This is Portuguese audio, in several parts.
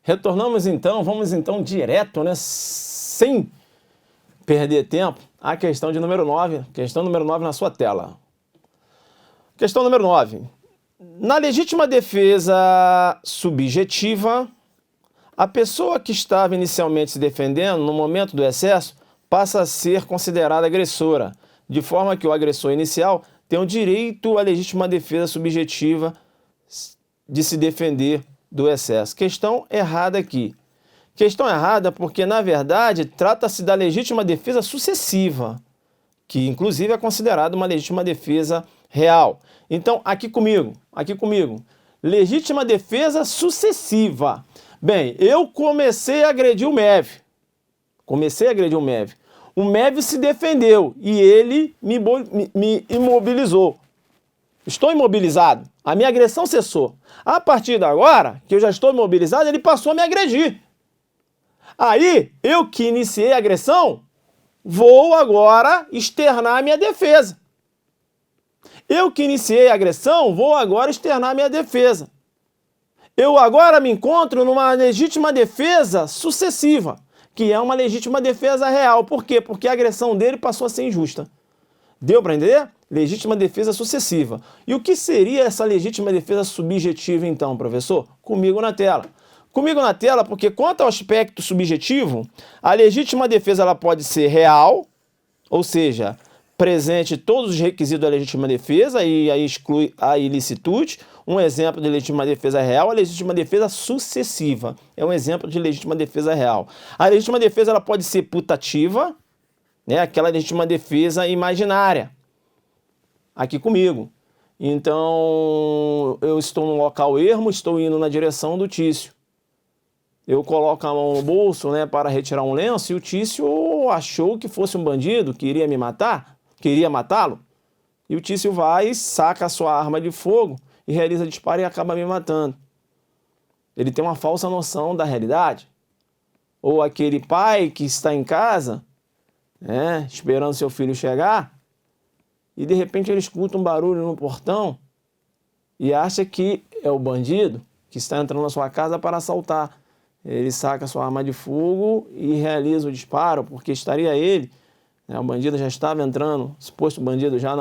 Retornamos então, vamos então direto, né, sem perder tempo, à questão de número 9, questão número 9 na sua tela. Questão número 9. Na legítima defesa subjetiva, a pessoa que estava inicialmente se defendendo no momento do excesso passa a ser considerada agressora, de forma que o agressor inicial tem o direito à legítima defesa subjetiva de se defender do excesso. Questão errada aqui. Questão errada porque, na verdade, trata-se da legítima defesa sucessiva, que inclusive é considerada uma legítima defesa real. Então, aqui comigo. Legítima defesa sucessiva. Bem, eu comecei a agredir o MEV. O MEV se defendeu e ele me imobilizou. Estou imobilizado. A minha agressão cessou. A partir de agora, que eu já estou imobilizado, ele passou a me agredir. Aí, eu que iniciei a agressão, vou agora externar a minha defesa. Eu que iniciei a agressão, vou agora externar a minha defesa. Eu agora me encontro numa legítima defesa sucessiva, que é uma legítima defesa real. Por quê? Porque a agressão dele passou a ser injusta. Deu para entender? Legítima defesa sucessiva. E o que seria essa legítima defesa subjetiva então, professor? Comigo na tela. Comigo na tela, porque quanto ao aspecto subjetivo, a legítima defesa ela pode ser real, ou seja, presente todos os requisitos da legítima defesa, e aí exclui a ilicitude. Um exemplo de legítima defesa real é a legítima defesa sucessiva. É um exemplo de legítima defesa real. A legítima defesa ela pode ser putativa, né? Aquela legítima defesa imaginária. Aqui comigo. Então, eu estou num local ermo, estou indo na direção do Tício. Eu coloco a mão no bolso, né, para retirar um lenço e o Tício achou que fosse um bandido, queria me matar, queria matá-lo. E o Tício vai, saca a sua arma de fogo e realiza disparo e acaba me matando. Ele tem uma falsa noção da realidade. Ou aquele pai que está em casa, né, esperando seu filho chegar, e de repente ele escuta um barulho no portão e acha que é o bandido que está entrando na sua casa para assaltar. Ele saca sua arma de fogo e realiza o disparo, porque estaria ele, né, o bandido já estava entrando, suposto bandido já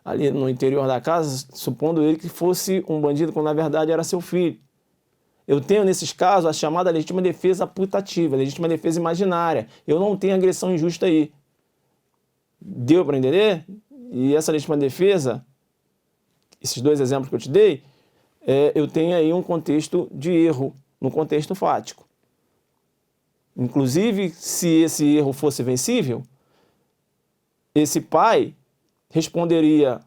ali no interior da casa, supondo ele que fosse um bandido, quando na verdade era seu filho. Eu tenho nesses casos a chamada legítima defesa putativa, legítima defesa imaginária. Eu não tenho agressão injusta aí. Deu para entender? E essa legítima defesa, esses dois exemplos que eu te dei, eu tenho aí um contexto de erro, no contexto fático. Inclusive, se esse erro fosse vencível, esse pai responderia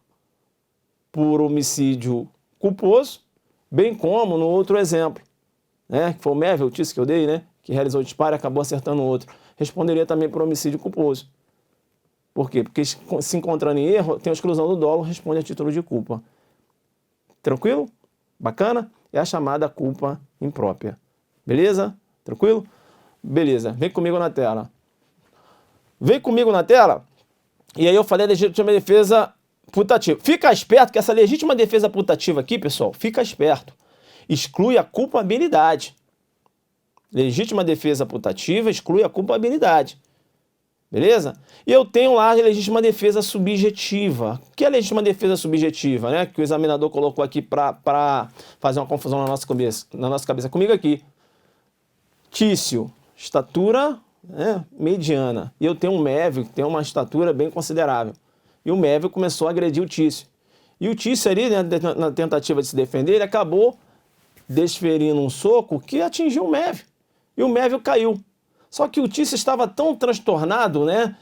por homicídio culposo, bem como no outro exemplo, né, que foi o MEV, o Tício que eu dei, né, que realizou o disparo e acabou acertando o outro, responderia também por homicídio culposo. Por quê? Porque se encontrando em erro, tem a exclusão do dolo, responde a título de culpa. Tranquilo? Bacana? É a chamada culpa imprópria. Beleza? Tranquilo? Beleza. Vem comigo na tela. Vem comigo na tela. E aí eu falei legítima defesa putativa. Fica esperto que essa legítima defesa putativa aqui, pessoal, fica esperto. Exclui a culpabilidade. Legítima defesa putativa exclui a culpabilidade. Beleza? E eu tenho lá a legítima defesa subjetiva. O que é a legítima defesa subjetiva, né? Que o examinador colocou aqui para fazer uma confusão na nossa cabeça. Comigo aqui. Tício, estatura, né, mediana. E eu tenho um MEV que tem uma estatura bem considerável. E o MEV começou a agredir o Tício. E o Tício ali, né, na tentativa de se defender, ele acabou desferindo um soco que atingiu o MEV. E o MEV caiu. Só que o Tício estava tão transtornado, né,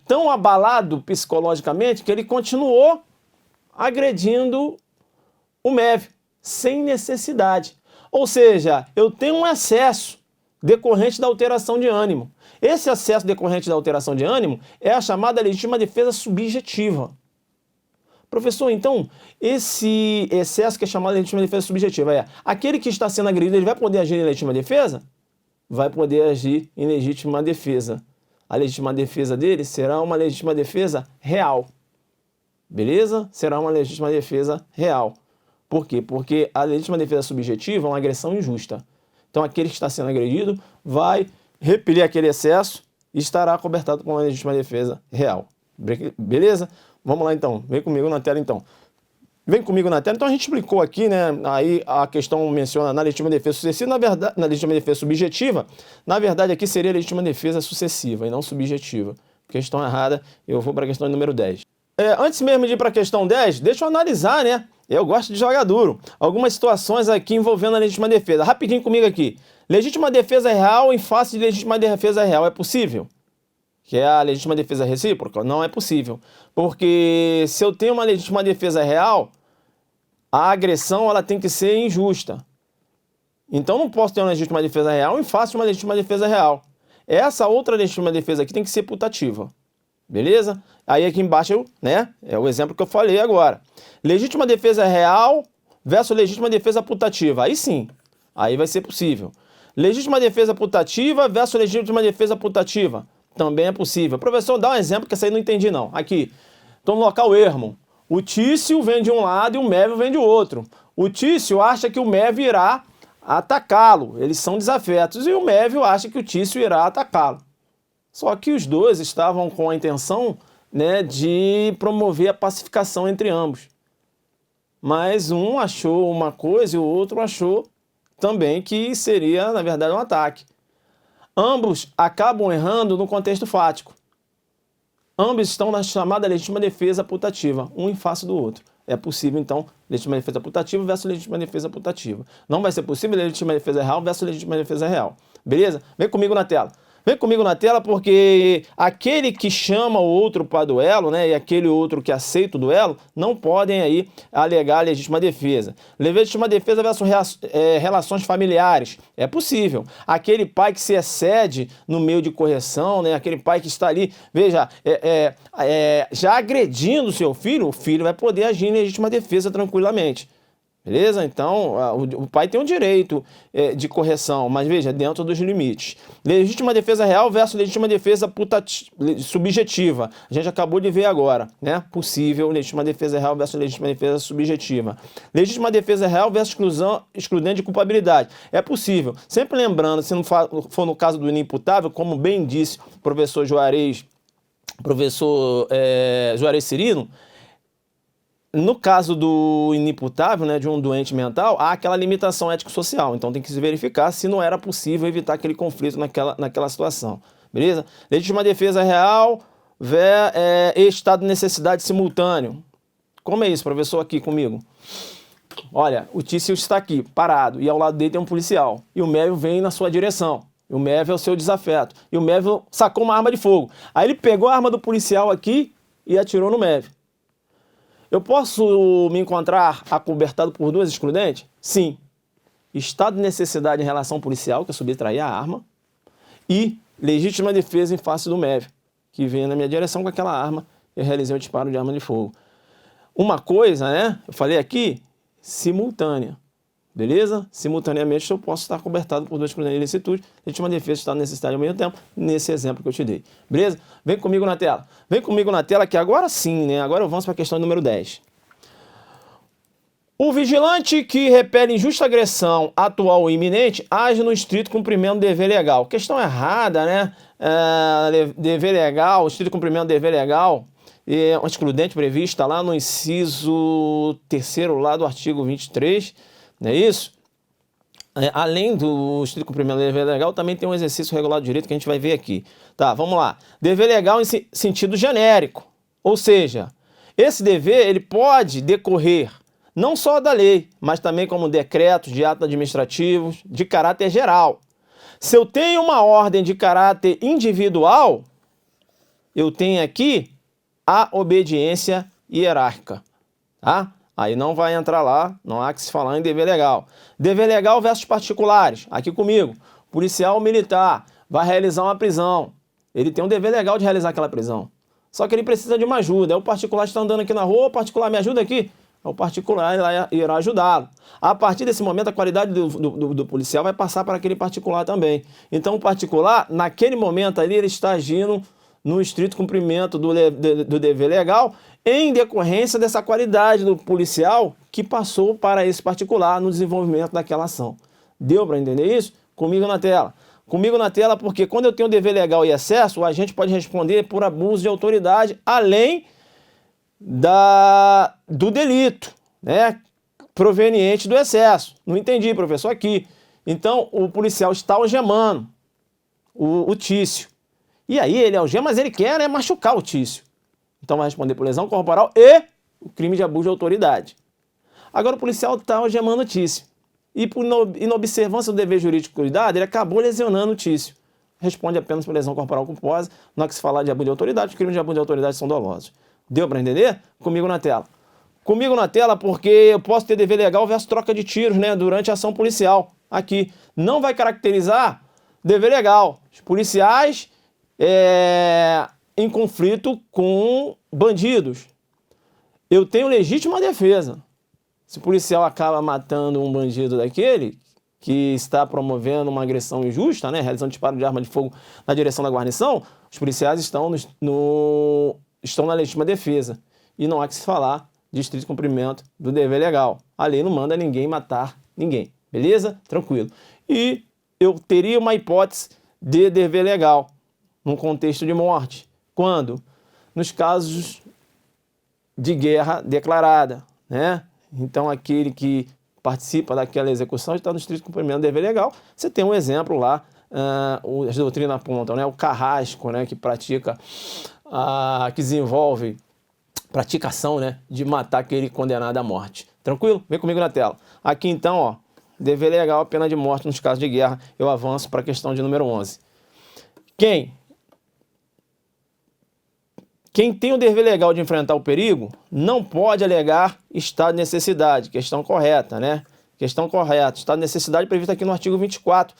tão abalado psicologicamente, que ele continuou agredindo o MEV, sem necessidade. Ou seja, eu tenho um excesso decorrente da alteração de ânimo. Esse excesso decorrente da alteração de ânimo é a chamada legítima defesa subjetiva. Professor, então, esse excesso que é chamado de legítima defesa subjetiva é aquele que está sendo agredido, ele vai poder agir em legítima defesa? Vai poder agir em legítima defesa. A legítima defesa dele será uma legítima defesa real. Beleza? Será uma legítima defesa real. Por quê? Porque a legítima defesa subjetiva é uma agressão injusta. Então aquele que está sendo agredido vai repelir aquele excesso e estará cobertado com uma legítima defesa real. Beleza? Vamos lá então, vem comigo na tela então. Vem comigo na tela. Então a gente explicou aqui, né? Aí a questão menciona na legítima defesa sucessiva, na verdade, na legítima defesa subjetiva, na verdade aqui seria legítima defesa sucessiva e não subjetiva. Questão errada, eu vou para a questão número 10. Antes mesmo de ir para a questão 10, deixa eu analisar, né? Eu gosto de jogar duro. Algumas situações aqui envolvendo a legítima defesa. Rapidinho comigo aqui. Legítima defesa real em face de legítima defesa real é possível? Que é a legítima defesa recíproca? Não é possível. Porque se eu tenho uma legítima defesa real, a agressão ela tem que ser injusta. Então não posso ter uma legítima defesa real em face de uma legítima defesa real. Essa outra legítima defesa aqui tem que ser putativa. Beleza? Aí aqui embaixo, né, é o exemplo que eu falei agora. Legítima defesa real versus legítima defesa putativa. Aí sim, aí vai ser possível. Legítima defesa putativa versus legítima defesa putativa. Também é possível. Professor, dá um exemplo que essa aí não entendi não. Aqui, estou no local ermo. O Tício vem de um lado e o Mévio vem de outro. O Tício acha que o Mévio irá atacá-lo. Eles são desafetos. E o Mévio acha que o Tício irá atacá-lo. Só que os dois estavam com a intenção, né, de promover a pacificação entre ambos. Mas um achou uma coisa e o outro achou também que seria, na verdade, um ataque. Ambos acabam errando no contexto fático. Ambos estão na chamada legítima defesa putativa, um em face do outro. É possível, então, legítima defesa putativa versus legítima defesa putativa. Não vai ser possível legítima defesa real versus legítima defesa real. Beleza? Vem comigo na tela. Vem comigo na tela porque aquele que chama o outro para duelo, né, e aquele outro que aceita o duelo, não podem aí alegar legítima defesa. Legítima defesa versus relações familiares. É possível. Aquele pai que se excede no meio de correção, né, aquele pai que está ali, veja, já agredindo o filho vai poder agir em legítima defesa tranquilamente. Beleza? Então, o pai tem um direito de correção, mas veja, dentro dos limites. Legítima defesa real versus legítima defesa subjetiva. A gente acabou de ver agora, né? Possível, legítima defesa real versus legítima defesa subjetiva. Legítima defesa real versus excludente de culpabilidade. É possível. Sempre lembrando, se não for no caso do inimputável, como bem disse o professor Juarez Cirino, no caso do inimputável, né, de um doente mental, há aquela limitação ético-social. Então tem que se verificar se não era possível evitar aquele conflito naquela situação. Beleza? Legítima defesa real estado de necessidade simultâneo. Como é isso, professor, aqui comigo? Olha, o Tício está aqui, parado, e ao lado dele tem um policial. E o Mévio vem na sua direção. E o Mévio é o seu desafeto. E o Mévio sacou uma arma de fogo. Aí ele pegou a arma do policial aqui e atirou no Mévio. Eu posso me encontrar acobertado por duas excludentes? Sim. Estado de necessidade em relação policial, que é subtrair a arma, e legítima defesa em face do Mévio, que vem na minha direção com aquela arma e realizei o disparo de arma de fogo. Uma coisa, né, eu falei aqui, simultânea. Beleza? Simultaneamente eu posso estar cobertado por duas excludentes de ilicitude, legítima defesa, estado de necessidade ao mesmo tempo, nesse exemplo que eu te dei. Beleza? Vem comigo na tela. Vem comigo na tela que agora sim, né? Agora vamos para a questão número 10. O vigilante que repele injusta agressão atual ou iminente age no estrito cumprimento do dever legal. Questão errada, né? Dever legal, estrito cumprimento do dever legal, uma excludente prevista lá no inciso 3º lá do artigo 23, não é isso? Além do estrito cumprimento do dever legal, também tem um exercício regular de direito que a gente vai ver aqui. Tá, vamos lá. Dever legal em sentido genérico. Ou seja, esse dever ele pode decorrer não só da lei, mas também como decretos de atos administrativos de caráter geral. Se eu tenho uma ordem de caráter individual, eu tenho aqui a obediência hierárquica, tá? Aí não vai entrar lá, não há que se falar em dever legal. Dever legal versus particulares, aqui comigo. Policial militar vai realizar uma prisão. Ele tem um dever legal de realizar aquela prisão. Só que ele precisa de uma ajuda. Aí o particular está andando aqui na rua, o particular me ajuda aqui. O particular irá ajudá-lo. A partir desse momento, a qualidade do policial vai passar para aquele particular também. Então o particular, naquele momento ali, ele está agindo no estrito cumprimento do dever legal, em decorrência dessa qualidade do policial que passou para esse particular no desenvolvimento daquela ação. Deu para entender isso? Comigo na tela. Comigo na tela porque quando eu tenho dever legal e excesso, o agente pode responder por abuso de autoridade, além do delito, né, proveniente do excesso. Não entendi, professor, aqui. Então, o policial está algemando o Tício. E aí ele algema, mas ele quer, né, machucar o Tício. Então vai responder por lesão corporal e o crime de abuso de autoridade. Agora o policial está algemando o Tício. E por inobservância do dever jurídico de cuidado, ele acabou lesionando o Tício. Responde apenas por lesão corporal culposa. Não há que se falar de abuso de autoridade, os crimes de abuso de autoridade são dolosos. Deu para entender? Comigo na tela. Comigo na tela porque eu posso ter dever legal versus troca de tiros, né, durante a ação policial. Aqui. Não vai caracterizar dever legal. Os policiais em conflito com bandidos. Eu tenho legítima defesa. Se o policial acaba matando um bandido daquele que está promovendo uma agressão injusta, né, realizando disparo de arma de fogo na direção da guarnição, os policiais estão na legítima defesa. E não há que se falar de estrito cumprimento do dever legal. A lei não manda ninguém matar ninguém. Beleza? Tranquilo. E eu teria uma hipótese de dever legal num contexto de morte. Quando? Nos casos de guerra declarada, né? Então, aquele que participa daquela execução está no estrito cumprimento do dever legal. Você tem um exemplo lá, as doutrinas apontam, né? O carrasco, né? Que pratica, que desenvolve praticação, né? De matar aquele condenado à morte. Tranquilo? Vem comigo na tela. Aqui, então, ó, dever legal, pena de morte nos casos de guerra. Eu avanço para a questão de número 11. Quem tem o dever legal de enfrentar o perigo não pode alegar estado de necessidade. Questão correta, né? Questão correta. Estado de necessidade previsto aqui no artigo 24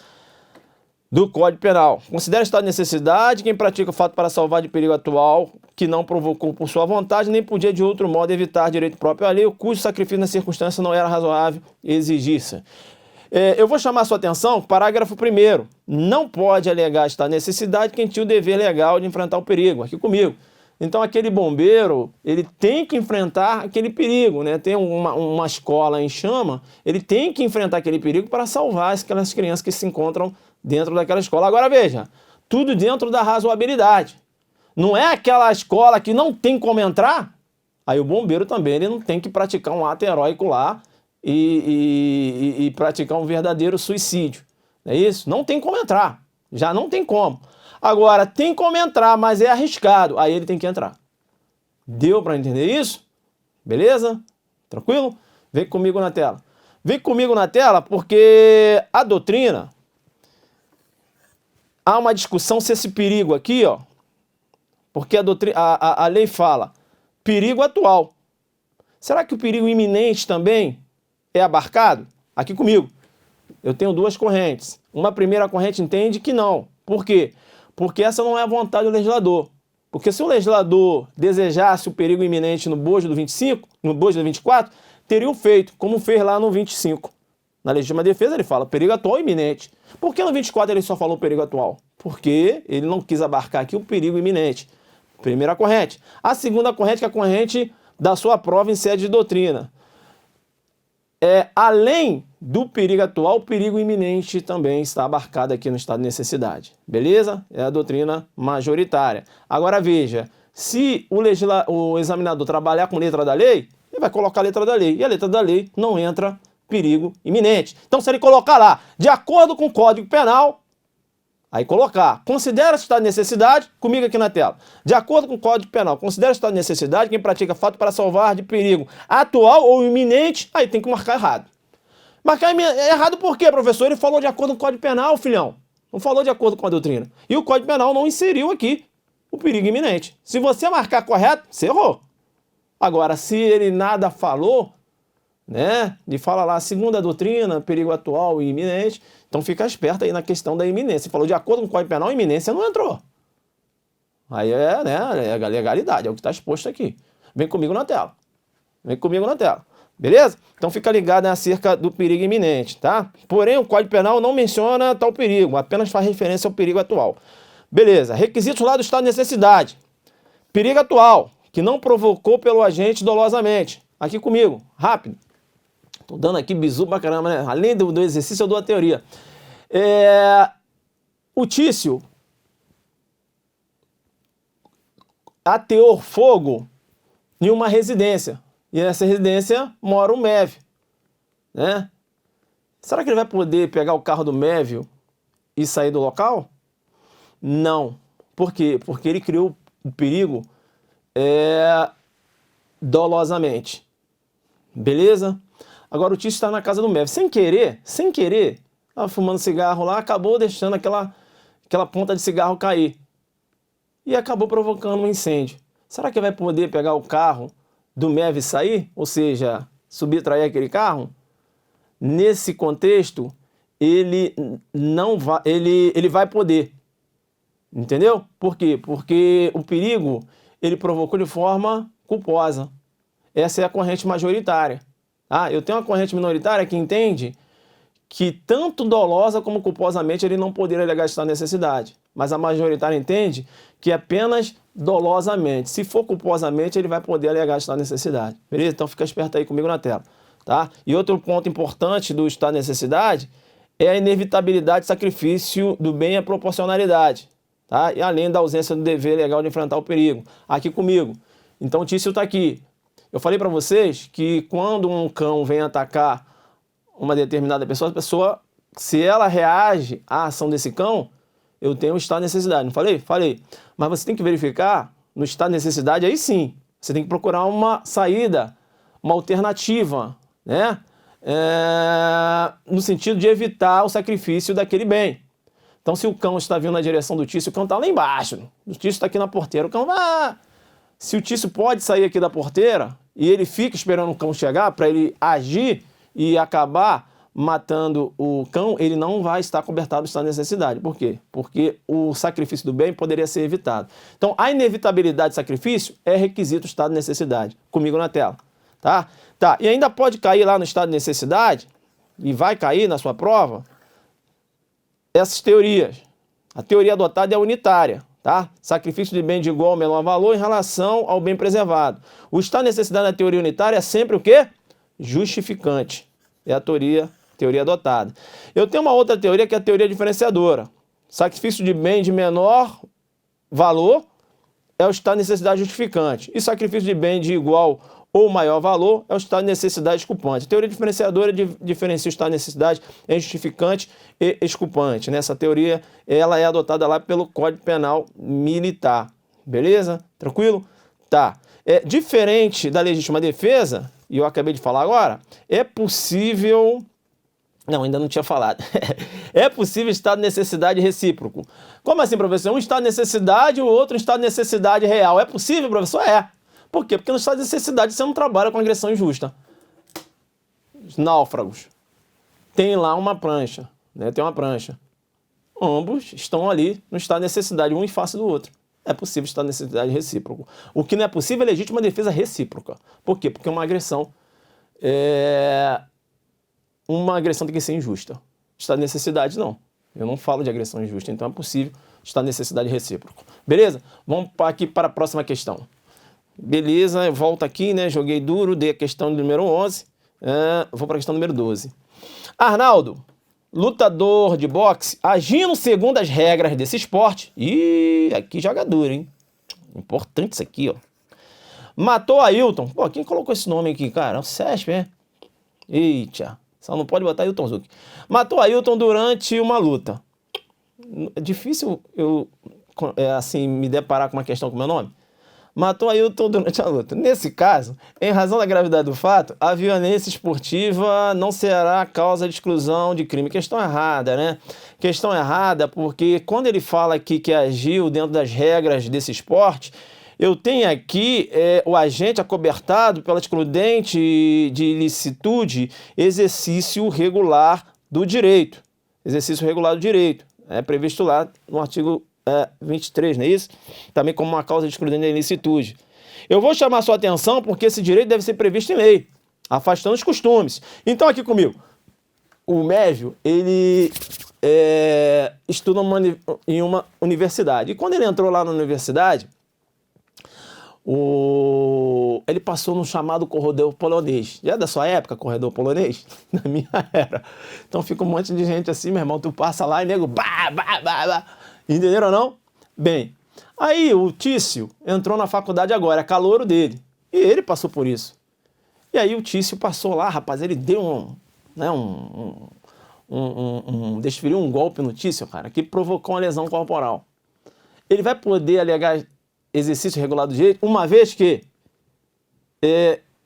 do Código Penal. Considera estado de necessidade quem pratica o fato para salvar de perigo atual que não provocou por sua vontade nem podia de outro modo evitar direito próprio alheio, cujo sacrifício na circunstância não era razoável exigir-se. Eu vou chamar a sua atenção, parágrafo 1º. Não pode alegar estado de necessidade quem tinha o dever legal de enfrentar o perigo. Aqui comigo. Então, aquele bombeiro, ele tem que enfrentar aquele perigo, né? Tem uma escola em chama, ele tem que enfrentar aquele perigo para salvar aquelas crianças que se encontram dentro daquela escola. Agora, veja, tudo dentro da razoabilidade. Não é aquela escola que não tem como entrar, aí o bombeiro também ele não tem que praticar um ato heróico lá e praticar um verdadeiro suicídio. Não é isso? Não tem como entrar, já não tem como. Agora, tem como entrar, mas é arriscado. Aí ele tem que entrar. Deu para entender isso? Beleza? Tranquilo? Vem comigo na tela. Vem comigo na tela porque a doutrina... Há uma discussão se esse perigo aqui, ó... Porque a lei fala perigo atual. Será que o perigo iminente também é abarcado? Aqui comigo. Eu tenho duas correntes. Uma primeira corrente entende que não. Por quê? Porque essa não é a vontade do legislador. Porque se o legislador desejasse o perigo iminente no bojo do 25, no bojo do 24, teria o feito, como fez lá no 25. Na legítima defesa ele fala perigo atual e iminente. Por que no 24 ele só falou perigo atual? Porque ele não quis abarcar aqui o perigo iminente. Primeira corrente. A segunda corrente, que é a corrente da sua prova em sede de doutrina. Além do perigo atual, o perigo iminente também está abarcado aqui no estado de necessidade. Beleza? É a doutrina majoritária. Agora veja, se o examinador trabalhar com letra da lei, ele vai colocar a letra da lei. E a letra da lei não entra perigo iminente. Então se ele colocar lá, de acordo com o Código Penal, aí colocar, considera estado de necessidade, comigo aqui na tela. De acordo com o Código Penal, considera estado de necessidade quem pratica fato para salvar de perigo atual ou iminente, aí tem que marcar errado. Marcar errado por quê, professor? Ele falou de acordo com o Código Penal, filhão. Não falou de acordo com a doutrina. E o Código Penal não inseriu aqui o perigo iminente. Se você marcar correto, você errou. Agora, se ele nada falou, né? E fala lá, segundo a doutrina, perigo atual e iminente, então fica esperto aí na questão da iminência. Você falou de acordo com o Código Penal, iminência não entrou. Aí é a legalidade, é o que está exposto aqui. Vem comigo na tela. Vem comigo na tela. Beleza? Então fica ligado acerca do perigo iminente, tá? Porém, o Código Penal não menciona tal perigo, apenas faz referência ao perigo atual. Beleza. Requisitos lá do estado de necessidade. Perigo atual, que não provocou pelo agente dolosamente. Aqui comigo, rápido. Tô dando aqui bizu pra caramba, né? Além do exercício, eu dou a teoria. O Tício ateou fogo em uma residência. E nessa residência mora o Mévio, né? Será que ele vai poder pegar o carro do Mévio e sair do local? Não. Por quê? Porque ele criou o perigo dolosamente. Beleza? Agora o Tício está na casa do Mévio. Sem querer, estava fumando cigarro lá, acabou deixando aquela ponta de cigarro cair. E acabou provocando um incêndio. Será que vai poder pegar o carro do Mévio e sair? Ou seja, subtrair aquele carro? Nesse contexto, ele não vai, ele vai poder. Entendeu? Por quê? Porque o perigo ele provocou de forma culposa. Essa é a corrente majoritária. Eu tenho uma corrente minoritária que entende que tanto dolosa como culposamente ele não poderia alegar esta necessidade. Mas a majoritária entende que apenas dolosamente. Se for culposamente, ele vai poder alegar esta necessidade. Beleza? Então fica esperto aí comigo na tela. Tá? E outro ponto importante do estado de necessidade é a inevitabilidade de sacrifício do bem e a proporcionalidade. Tá? E além da ausência do dever legal de enfrentar o perigo. Aqui comigo. Então o Tício está aqui. Eu falei para vocês que quando um cão vem atacar uma determinada pessoa, a pessoa, se ela reage à ação desse cão, eu tenho o estado de necessidade. Não falei? Falei. Mas você tem que verificar no estado de necessidade, aí sim. Você tem que procurar uma saída, uma alternativa, né? No sentido de evitar o sacrifício daquele bem. Então, se o cão está vindo na direção do Tício, o cão está lá embaixo. O Tício está aqui na porteira. O cão vai... Se o Tício pode sair aqui da porteira e ele fica esperando o cão chegar para ele agir e acabar matando o cão, ele não vai estar cobertado do estado de necessidade. Por quê? Porque o sacrifício do bem poderia ser evitado. Então, a inevitabilidade de sacrifício é requisito do estado de necessidade. Comigo na tela. Tá? E ainda pode cair lá no estado de necessidade, e vai cair na sua prova, essas teorias. A teoria adotada é unitária. Tá? Sacrifício de bem de igual ou menor valor em relação ao bem preservado. O estado de necessidade na teoria unitária é sempre o quê? Justificante. É a teoria adotada. Eu tenho uma outra teoria que é a teoria diferenciadora. Sacrifício de bem de menor valor é o estado de necessidade justificante. E sacrifício de bem de igual ou maior valor é o estado de necessidade exculpante. A teoria diferenciadora diferencia o estado de necessidade em justificante e exculpante. Essa teoria ela é adotada lá pelo Código Penal Militar. Beleza? Tranquilo? Tá. Diferente da legítima defesa, e eu acabei de falar agora, é possível... Não, ainda não tinha falado. É possível estado de necessidade recíproco. Como assim, professor? Um estado de necessidade e o outro estado de necessidade real. É possível, professor? É. Por quê? Porque no estado de necessidade você não trabalha com agressão injusta. Os náufragos. Tem lá uma prancha. Né? Tem uma prancha. Ambos estão ali no estado de necessidade, um em face do outro. É possível estado de necessidade recíproco. O que não é possível é legítima defesa recíproca. Por quê? Porque uma agressão tem que ser injusta. Estado de necessidade, não. Eu não falo de agressão injusta, então é possível estado de necessidade recíproco. Beleza? Vamos aqui para a próxima questão. Beleza, eu volto aqui, né? Joguei duro, dei a questão número 11. Vou para a questão número 12. Arnaldo, lutador de boxe, agindo segundo as regras desse esporte. Ih, aqui joga duro, hein? Importante isso aqui, ó. Matou Ailton. Pô, quem colocou esse nome aqui, cara? É o CESP, é? Eita, só não pode botar Ailton Zuc. Matou Ailton durante uma luta. É difícil eu assim, me deparar com uma questão com meu nome. Matou Ailton durante a luta. Nesse caso, em razão da gravidade do fato, a violência esportiva não será causa de exclusão de crime. Questão errada, né? Questão errada porque quando ele fala aqui que agiu dentro das regras desse esporte, eu tenho aqui o agente acobertado pela excludente de ilicitude, exercício regular do direito. Exercício regular do direito. É previsto lá no artigo 23, não é isso? Também como uma causa de excludente da ilicitude. Eu vou chamar sua atenção porque esse direito deve ser previsto em lei, afastando os costumes. Então aqui comigo, o Mévio, ele estuda em uma universidade. E quando ele entrou lá na universidade, Ele passou no chamado corredor polonês. Já é da sua época, corredor polonês? Na minha era. Então fica um monte de gente assim, meu irmão, tu passa lá e nego, bah, bah, bah, bah. Entenderam ou não? Bem, aí o Tício entrou na faculdade agora, é calouro dele. E ele passou por isso. E aí o Tício passou lá, rapaz, ele deu desferiu um golpe no Tício, cara, que provocou uma lesão corporal. Ele vai poder alegar exercício regular do direito, uma vez que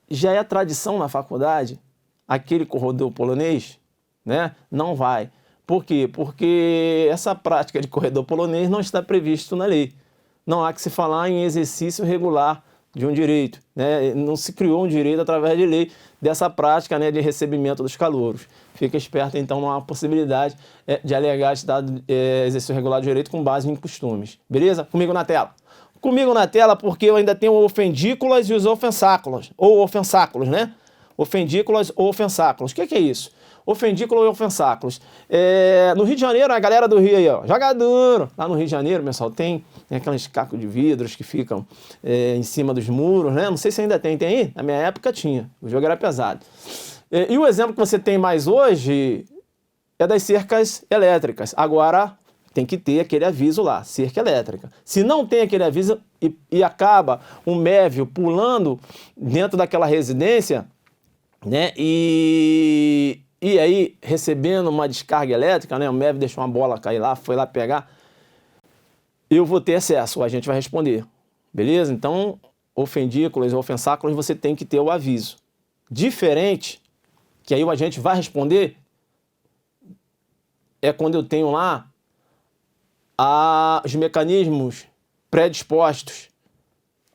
já é tradição na faculdade, aquele corredor polonês, né, não vai. Por quê? Porque essa prática de corredor polonês não está previsto na lei. Não há que se falar em exercício regular de um direito, né? Não se criou um direito através de lei dessa prática, né, de recebimento dos calouros. Fica esperto, então, não há possibilidade de alegar estado exercício regular de direito com base em costumes. Beleza? Comigo na tela. Comigo na tela porque eu ainda tenho ofendículas e os ofensáculos, ou ofensáculos, né? Ofendículas ou ofensáculos. O que é isso? Ofendículo e ofensáculos. No Rio de Janeiro, a galera do Rio aí, ó, joga duro. Lá no Rio de Janeiro, pessoal, tem aqueles cacos de vidros que ficam em cima dos muros, né? Não sei se ainda tem aí? Na minha época tinha, o jogo era pesado. E o exemplo que você tem mais hoje é das cercas elétricas. Agora tem que ter aquele aviso lá, cerca elétrica. Se não tem aquele aviso e acaba um mévio pulando dentro daquela residência, né? E aí recebendo uma descarga elétrica, né? O mévio deixou uma bola cair lá, foi lá pegar. Eu vou ter acesso, o agente vai responder. Beleza? Então, ofendículos ou ofensáculos, você tem que ter o aviso. Diferente, que aí o agente vai responder, é quando eu tenho lá os mecanismos predispostos.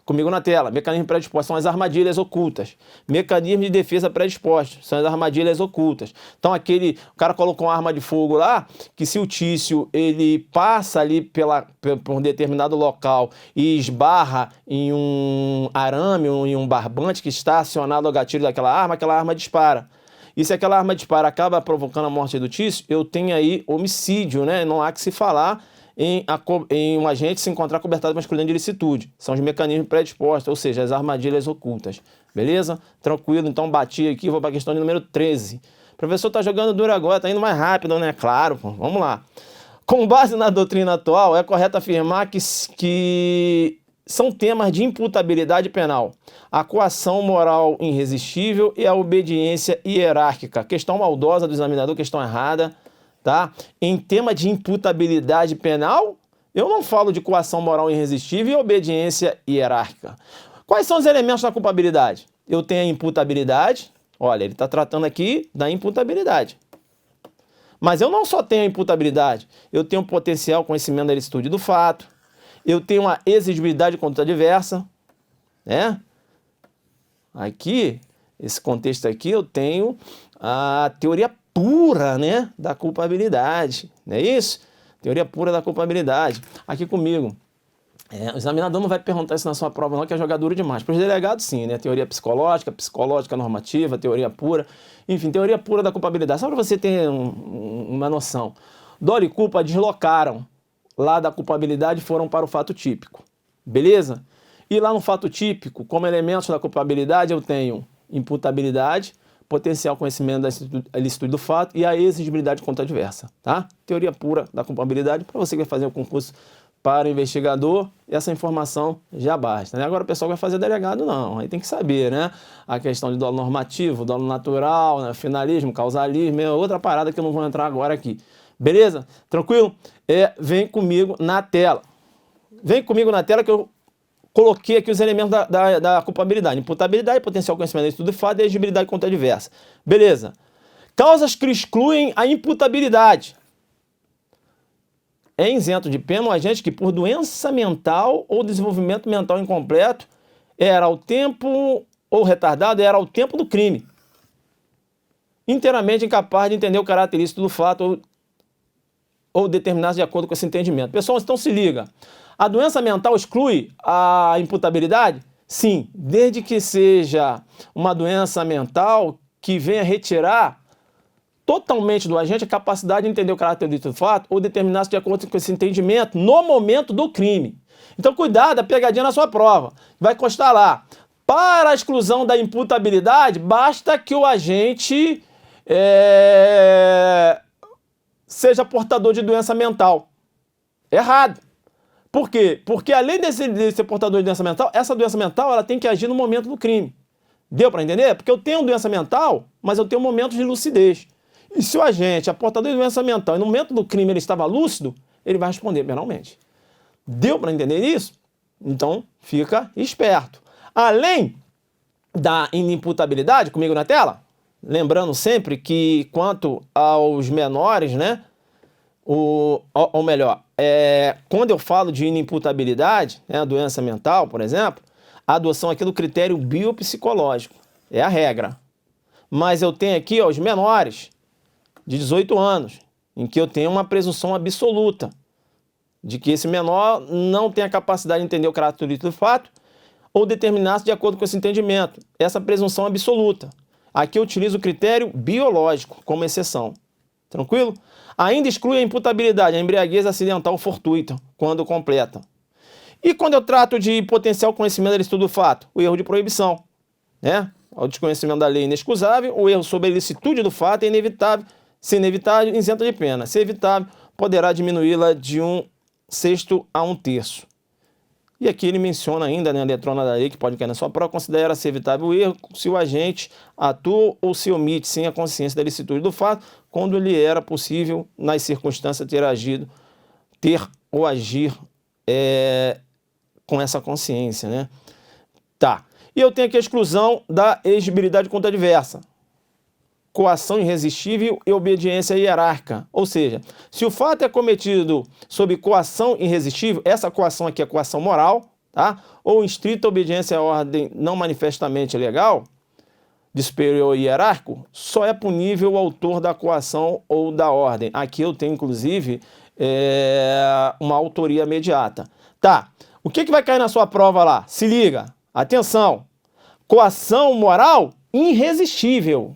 Comigo na tela, mecanismos predispostos são as armadilhas ocultas. Mecanismos de defesa predispostos são as armadilhas ocultas. Então o cara colocou uma arma de fogo lá, que se o Tício ele passa ali por um determinado local e esbarra em um arame ou em um barbante que está acionado ao gatilho daquela arma, aquela arma dispara. E se aquela arma dispara acaba provocando a morte do Tício, eu tenho aí homicídio, né? Não há que se falar em um agente se encontrar cobertado masculino de ilicitude. São os mecanismos predispostos, ou seja, as armadilhas ocultas. Beleza? Tranquilo, então bati aqui, vou para a questão de número 13. O professor está jogando duro agora, está indo mais rápido, né? Claro, pô. Vamos lá. Com base na doutrina atual, é correto afirmar que são temas de imputabilidade penal: a coação moral irresistível e a obediência hierárquica. Questão maldosa do examinador, questão errada. Tá? Em tema de imputabilidade penal, eu não falo de coação moral irresistível e obediência hierárquica. Quais são os elementos da culpabilidade? Eu tenho a imputabilidade, olha, ele está tratando aqui da imputabilidade. Mas eu não só tenho a imputabilidade, eu tenho potencial conhecimento da ilicitude do fato, eu tenho uma exigibilidade de conduta diversa, né? Aqui, esse contexto aqui, eu tenho a teoria pura, né, da culpabilidade, não é isso? Teoria pura da culpabilidade. Aqui comigo. O examinador não vai perguntar isso na sua prova não, que é jogar duro demais. Para os delegados sim, né? Teoria psicológica normativa, teoria pura. Enfim, teoria pura da culpabilidade. Só para você ter uma noção. Dolo e culpa deslocaram lá da culpabilidade e foram para o fato típico. Beleza? E lá no fato típico, como elementos da culpabilidade, eu tenho imputabilidade, potencial conhecimento da ilicitude do fato e a exigibilidade de conduta adversa, tá? Teoria pura da culpabilidade, para você que vai fazer o concurso para investigador, essa informação já basta, né? Agora o pessoal vai fazer delegado, não, aí tem que saber, né? A questão de dolo normativo, dolo natural, né? Finalismo, causalismo, é outra parada que eu não vou entrar agora aqui. Beleza? Tranquilo? Vem comigo na tela. Vem comigo na tela que eu coloquei aqui os elementos da culpabilidade: imputabilidade, potencial conhecimento da ilicitude do fato e exigibilidade de conduta adversa. Beleza. Causas que excluem a imputabilidade. É isento de pena o agente que, por doença mental ou desenvolvimento mental incompleto, era ao tempo, ou retardado, era ao tempo do crime, inteiramente incapaz de entender o caráter ilícito do fato ou determinar-se de acordo com esse entendimento. Pessoal, então se liga. A doença mental exclui a imputabilidade? Sim, desde que seja uma doença mental que venha retirar totalmente do agente a capacidade de entender o caráter do fato ou determinar-se de acordo com esse entendimento no momento do crime. Então, cuidado, a pegadinha na sua prova. Vai constar lá. Para a exclusão da imputabilidade, basta que o agente seja portador de doença mental. Errado. Por quê? Porque além de ser portador de doença mental, essa doença mental ela tem que agir no momento do crime. Deu para entender? Porque eu tenho doença mental, mas eu tenho momentos de lucidez. E se o agente é portador de doença mental e no momento do crime ele estava lúcido, ele vai responder penalmente. Deu para entender isso? Então, fica esperto. Além da inimputabilidade, comigo na tela, lembrando sempre que quanto aos menores, né? Ou melhor, quando eu falo de inimputabilidade, né, doença mental, por exemplo, a adoção aqui do critério biopsicológico é a regra. Mas eu tenho aqui os menores de 18 anos, em que eu tenho uma presunção absoluta de que esse menor não tem a capacidade de entender o caráter do fato ou determinar-se de acordo com esse entendimento. Essa presunção absoluta. Aqui eu utilizo o critério biológico como exceção. Tranquilo? Ainda exclui a imputabilidade, a embriaguez acidental fortuita, quando completa. E quando eu trato de potencial conhecimento da licitude do fato? O erro de proibição, né? O desconhecimento da lei inexcusável, o erro sobre a ilicitude do fato é inevitável, se inevitável, isenta de pena. Se evitável, poderá diminuí-la de 1/6 a 1/3. E aqui ele menciona ainda, né, a letrona da lei, que pode cair na sua prova, considera-se evitável o erro se o agente atua ou se omite sem a consciência da ilicitude do fato, quando lhe era possível, nas circunstâncias, ter ou agir com essa consciência, né? Tá. E eu tenho aqui a exclusão da exigibilidade contra adversa. Coação irresistível e obediência hierárquica. Ou seja, se o fato é cometido sob coação irresistível, essa coação aqui é coação moral, tá? Ou estrita obediência à ordem não manifestamente legal, de superior hierárquico, só é punível o autor da coação ou da ordem. Aqui eu tenho, inclusive, uma autoria imediata. Tá, o que vai cair na sua prova lá? Se liga, atenção, coação moral irresistível.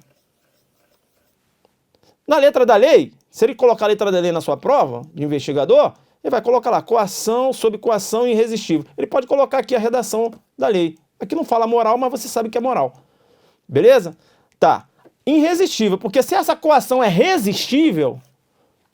Na letra da lei, se ele colocar a letra da lei na sua prova, de investigador, ele vai colocar lá, coação sob coação irresistível. Ele pode colocar aqui a redação da lei. Aqui não fala moral, mas você sabe que é moral. Beleza? Tá. Irresistível, porque se essa coação é resistível,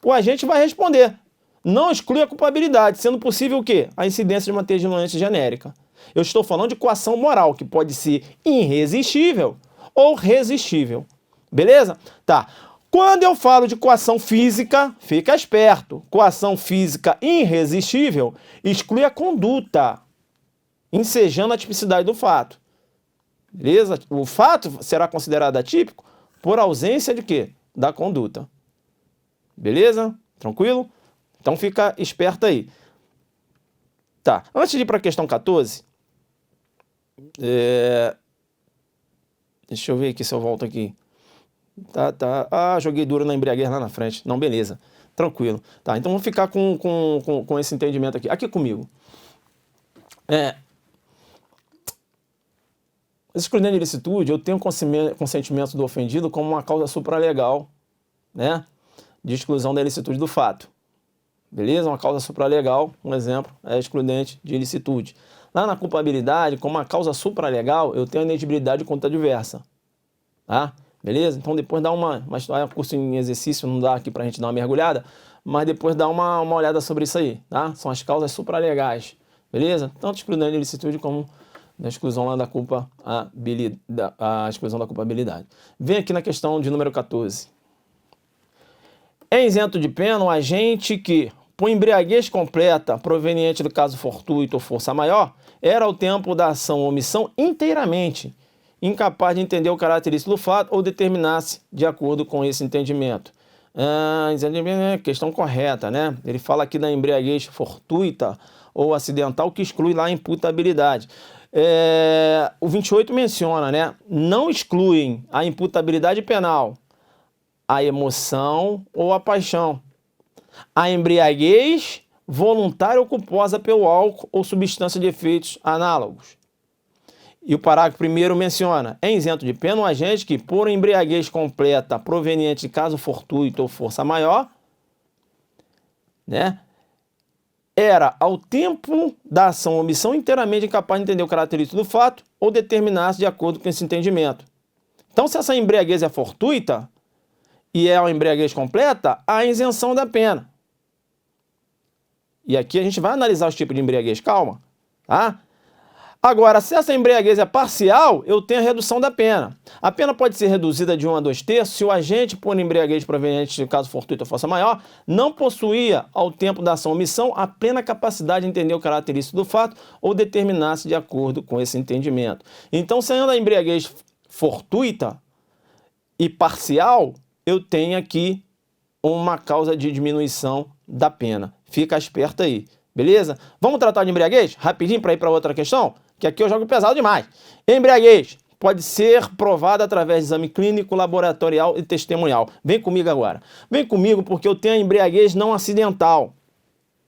o agente vai responder. Não exclui a culpabilidade, sendo possível o quê? A incidência de uma terminante genérica. Eu estou falando de coação moral, que pode ser irresistível ou resistível. Beleza? Tá. Quando eu falo de coação física, fica esperto. Coação física irresistível exclui a conduta, ensejando a tipicidade do fato. Beleza? O fato será considerado atípico por ausência de quê? Da conduta. Beleza? Tranquilo? Então fica esperto aí. Tá. Antes de ir para a questão 14, deixa eu ver aqui se eu volto aqui. Tá. Ah, joguei duro na embriaguez lá na frente. Não, beleza. Tranquilo. Tá, então vamos ficar com esse entendimento aqui. Aqui comigo. Excludendo de ilicitude, eu tenho consentimento do ofendido como uma causa supralegal, né, de exclusão da ilicitude do fato. Beleza? Uma causa supralegal, um exemplo, é excludente de ilicitude. Lá na culpabilidade, como uma causa supralegal, eu tenho a inegibilidade contra adversa. Tá? Beleza? Então depois dá uma curso em exercício, não dá aqui pra gente dar uma mergulhada, mas depois dá uma olhada sobre isso aí, tá? São as causas supralegais. Beleza? Tanto excludente de ilicitude como da exclusão lá da a exclusão da culpabilidade. Vem aqui na questão de número 14. É isento de pena o agente que, por embriaguez completa, proveniente do caso fortuito ou força maior, era ao tempo da ação ou omissão inteiramente incapaz de entender o caráter ilícito do fato ou determinar-se de acordo com esse entendimento. Questão correta, né? Ele fala aqui da embriaguez fortuita ou acidental que exclui lá a imputabilidade. O 28 menciona, né? Não excluem a imputabilidade penal, a emoção ou a paixão, a embriaguez voluntária ou culposa pelo álcool ou substância de efeitos análogos E o parágrafo primeiro menciona: é isento de pena o agente que, por embriaguez completa proveniente de caso fortuito ou força maior, né, era, ao tempo da ação ou omissão, inteiramente incapaz de entender o característico do fato ou determinar-se de acordo com esse entendimento. Então, se essa embriaguez é fortuita e é uma embriaguez completa, há isenção da pena. E aqui a gente vai analisar os tipos de embriaguez, calma, tá? Agora, se essa embriaguez é parcial, eu tenho a redução da pena. A pena pode ser reduzida de 1 a 2/3 se o agente, por embriaguez proveniente de caso fortuito ou força maior, não possuía, ao tempo da ação ou omissão, a plena capacidade de entender o característico do fato ou determinar-se de acordo com esse entendimento. Então, sendo a embriaguez fortuita e parcial, eu tenho aqui uma causa de diminuição da pena. Fica esperto aí, beleza? Vamos tratar de embriaguez? Rapidinho para ir para outra questão? Que aqui eu jogo pesado demais. Embriaguez pode ser provada através de exame clínico, laboratorial e testemunhal. Vem comigo agora. Vem comigo porque eu tenho a embriaguez não acidental.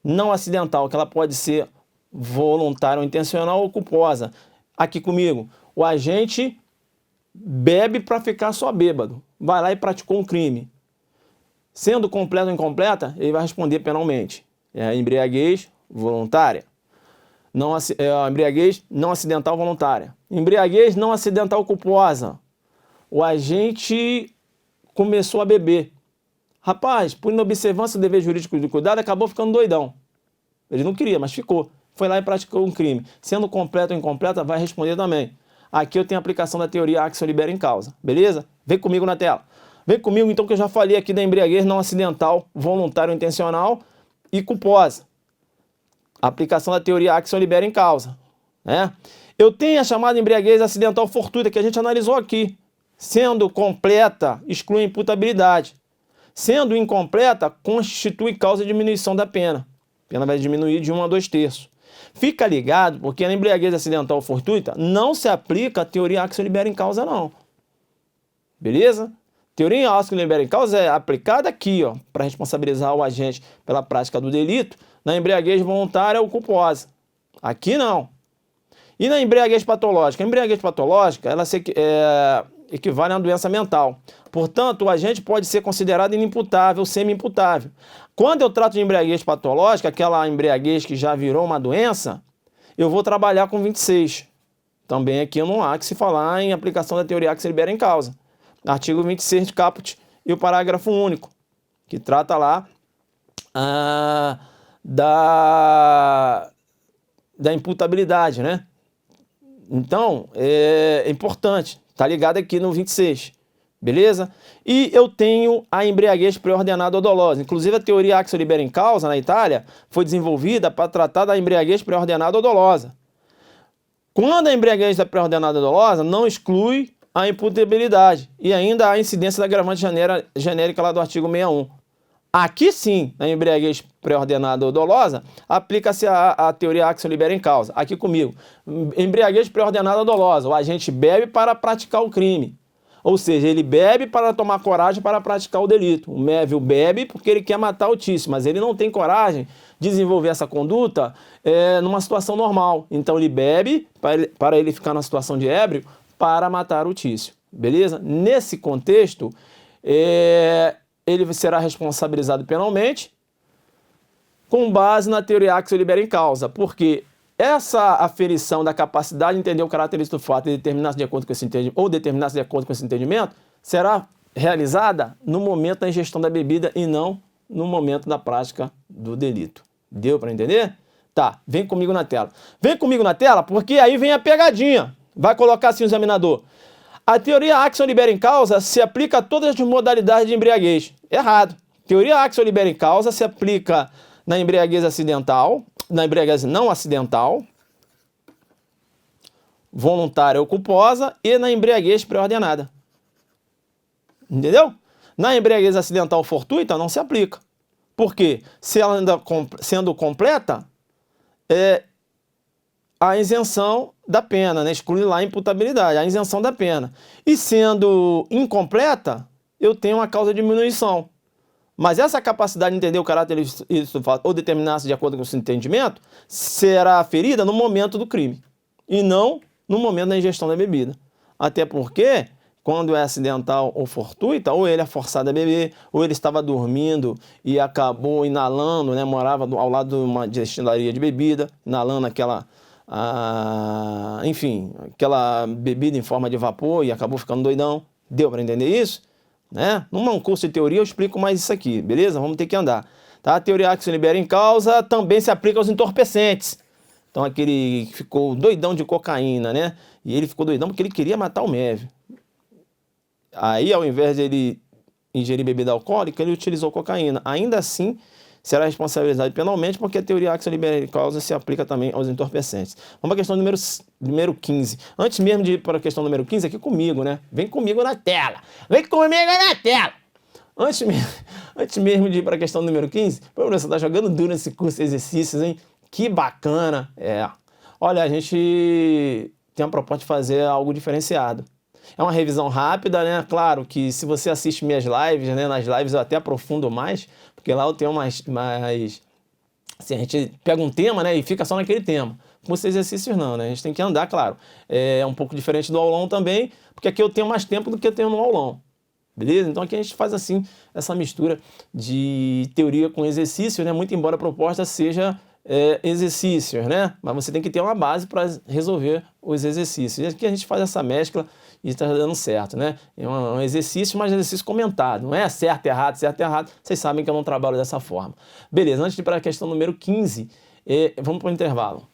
Não acidental, que ela pode ser voluntária ou intencional ou culposa. Aqui comigo, o agente bebe para ficar só bêbado. Vai lá e praticou um crime. Sendo completa ou incompleta, ele vai responder penalmente. É a embriaguez voluntária. A embriaguez não acidental voluntária. Embriaguez não acidental culposa. O agente começou a beber. Rapaz, por inobservância do dever jurídico de cuidado, acabou ficando doidão. Ele não queria, mas ficou. Foi lá e praticou um crime. Sendo completa ou incompleta, vai responder também. Aqui eu tenho a aplicação da teoria Axel libera em causa. Beleza? Vem comigo na tela. Vem comigo então que eu já falei aqui da embriaguez não acidental, voluntária ou intencional e culposa. A aplicação da teoria Axel libera em causa, né? Eu tenho a chamada embriaguez acidental fortuita, que a gente analisou aqui. Sendo completa, exclui a imputabilidade. Sendo incompleta, constitui causa de diminuição da pena. A pena vai diminuir de 1 a 2/3. Fica ligado, porque na embriaguez acidental fortuita não se aplica a teoria Axel libera em causa, não. Beleza? Teoria Axel libera em causa é aplicada aqui, ó, para responsabilizar o agente pela prática do delito, na embriaguez voluntária ou culposa. Aqui não. E na embriaguez patológica? A embriaguez patológica, ela equivale a uma doença mental. Portanto, o agente pode ser considerado inimputável, semi-imputável. Quando eu trato de embriaguez patológica, aquela embriaguez que já virou uma doença, eu vou trabalhar com 26. Também aqui não há que se falar em aplicação da teoria que se libera em causa. Artigo 26 de caput e o parágrafo único, que trata lá da imputabilidade, né? Então, é importante, tá ligado aqui no 26, beleza? E eu tenho a embriaguez pré-ordenada ou dolosa. Inclusive, a teoria Axel libera em causa, na Itália, foi desenvolvida para tratar da embriaguez pré-ordenada ou dolosa. Quando a embriaguez é pré-ordenada ou dolosa, não exclui a imputabilidade e ainda há incidência da agravante genérica lá do artigo 61. Aqui sim, na embriaguez pré-ordenada ou dolosa, aplica-se a teoria Axel libera em causa. Aqui comigo, embriaguez pré-ordenada ou dolosa, o agente bebe para praticar o crime. Ou seja, ele bebe para tomar coragem para praticar o delito. O Mévio bebe porque ele quer matar o Tício, mas ele não tem coragem de desenvolver essa conduta numa situação normal. Então ele bebe para ele ficar na situação de ébrio para matar o Tício. Beleza? Nesse contexto, ele será responsabilizado penalmente com base na teoria Axel libera em causa, porque essa aferição da capacidade de entender o característico do fato e determinar-se de acordo com esse entendimento, ou determinar-se de acordo com esse entendimento, será realizada no momento da ingestão da bebida e não no momento da prática do delito. Deu para entender? Tá, vem comigo na tela. Vem comigo na tela porque aí vem a pegadinha. Vai colocar assim o examinador. A teoria Axel libera em causa se aplica a todas as modalidades de embriaguez. Errado. Teoria Axel libera em causa se aplica na embriaguez acidental, na embriaguez não acidental, voluntária ou culposa e na embriaguez pré-ordenada. Entendeu? Na embriaguez acidental fortuita não se aplica. Por quê? Se ela ainda sendo completa, a isenção da pena, né? Exclui lá a imputabilidade, a isenção da pena. E sendo incompleta, eu tenho uma causa de diminuição. Mas essa capacidade de entender o caráter do fato ou determinar-se de acordo com o seu entendimento será aferida no momento do crime e não no momento da ingestão da bebida. Até porque, quando é acidental ou fortuita, ou ele é forçado a beber, ou ele estava dormindo e acabou inalando, né, morava ao lado de uma destilaria de bebida, inalando aquela bebida em forma de vapor e acabou ficando doidão. Deu para entender isso? Né? Num curso de teoria eu explico mais isso aqui, beleza? Vamos ter que andar. Tá? A teoria que se libera em causa também se aplica aos entorpecentes. Então aquele que ficou doidão de cocaína, né? E ele ficou doidão porque ele queria matar o MEV. Aí, ao invés de ele ingerir bebida alcoólica, ele utilizou cocaína. Ainda assim, será responsabilizado penalmente, porque a teoria axio libera causa se aplica também aos entorpecentes. Vamos para a questão número 15. Antes mesmo de ir para a questão número 15, aqui comigo, né? Vem comigo na tela. Vem comigo na tela. Antes mesmo de ir para a questão número 15, pô, você está jogando duro nesse curso de exercícios, hein? Que bacana. Olha, a gente tem a proposta de fazer algo diferenciado. É uma revisão rápida, né? Claro que se você assiste minhas lives, né? Nas lives eu até aprofundo mais, porque lá eu tenho mais assim, a gente pega um tema, né? E fica só naquele tema. Com esses exercícios não, né? A gente tem que andar, claro. É um pouco diferente do aulão também, porque aqui eu tenho mais tempo do que eu tenho no aulão. Beleza? Então aqui a gente faz assim, essa mistura de teoria com exercício, né? Muito embora a proposta seja exercícios, né? Mas você tem que ter uma base para resolver os exercícios. E aqui a gente faz essa mescla e está dando certo, né? É um exercício, mas exercício comentado. Não é certo, errado, certo, errado. Vocês sabem que eu não trabalho dessa forma. Beleza, antes de ir para a questão número 15, vamos para o intervalo.